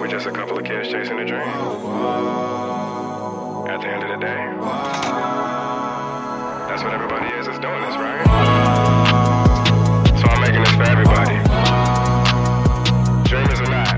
We're just a couple of kids chasing a dream. At the end of the day, that's what everybody is doing this, right? So I'm making this for everybody. Dreamers or not.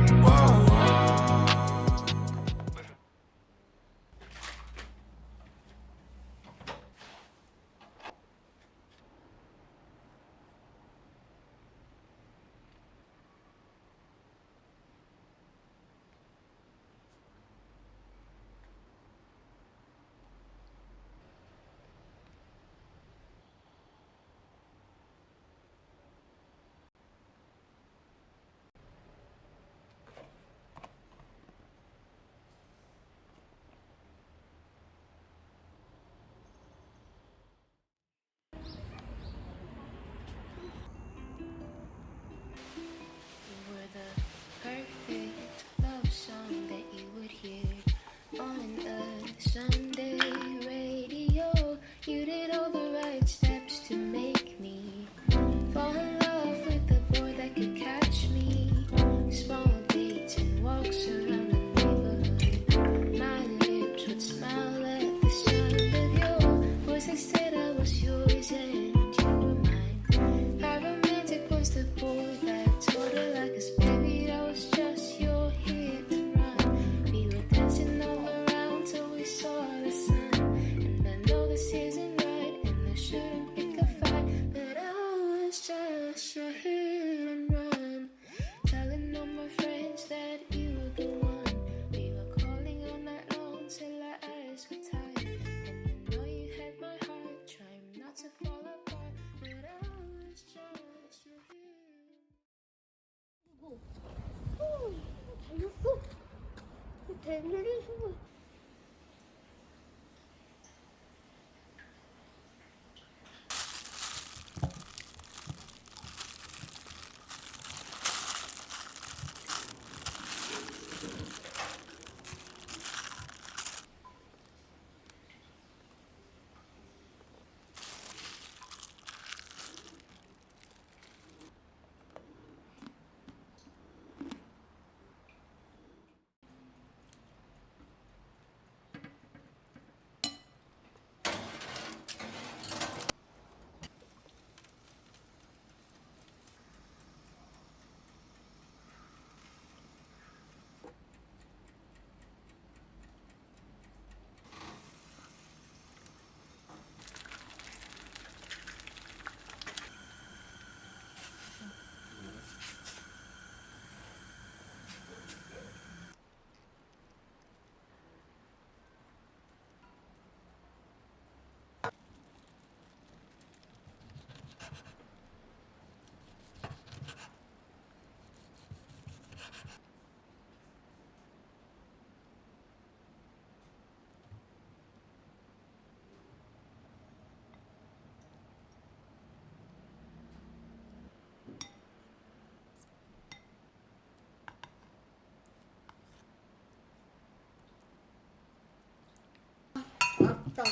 맞다.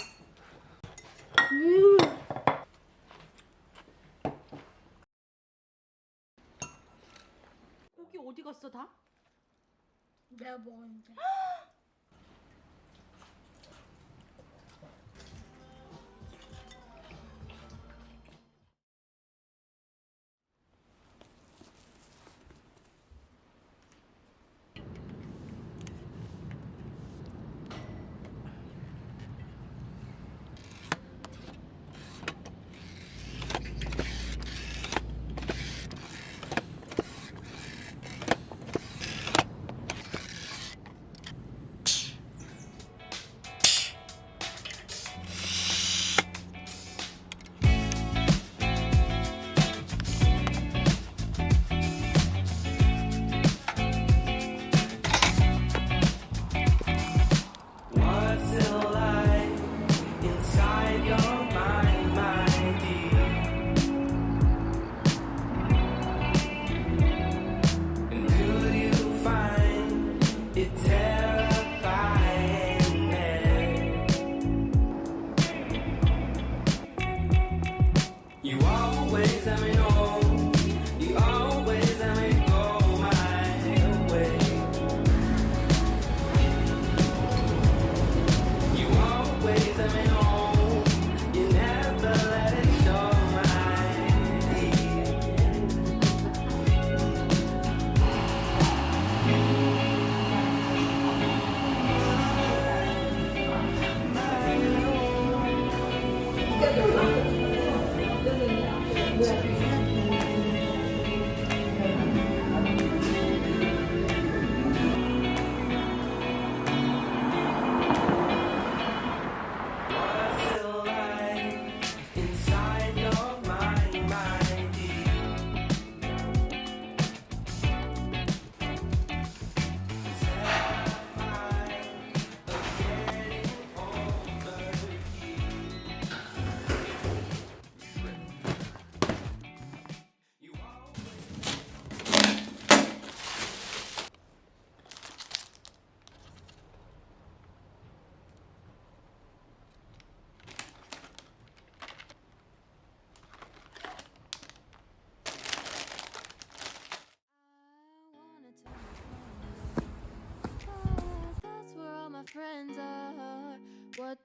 고기 어디 갔어 다? 내가 먹었는데.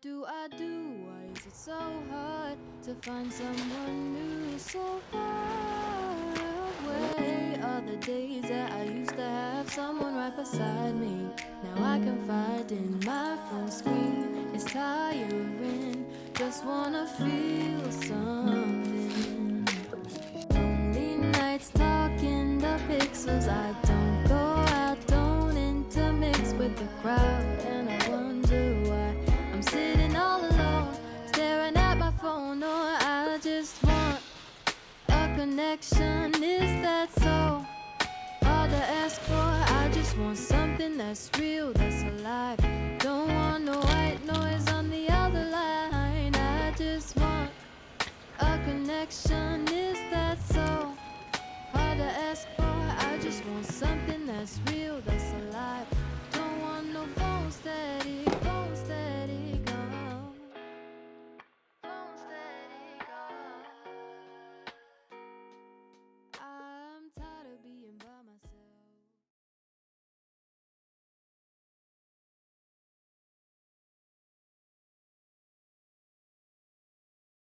do I do? Why is it so hard to find someone new so far away? All the days that I used to have someone right beside me, now I confide in my phone screen. It's tiring, just wanna feel something. Lonely nights talking the pixels. I don't go out, don't intermix with the crowd, and I wonder why I'm sitting all alone, staring at my phone. Or I just want a connection. Is that so hard to ask for? I just want something that's real, that's alive. Don't want no white noise on the other line. I just want a connection. Is that so hard to ask for? I just want something that's real, that's alive. Don't want no phone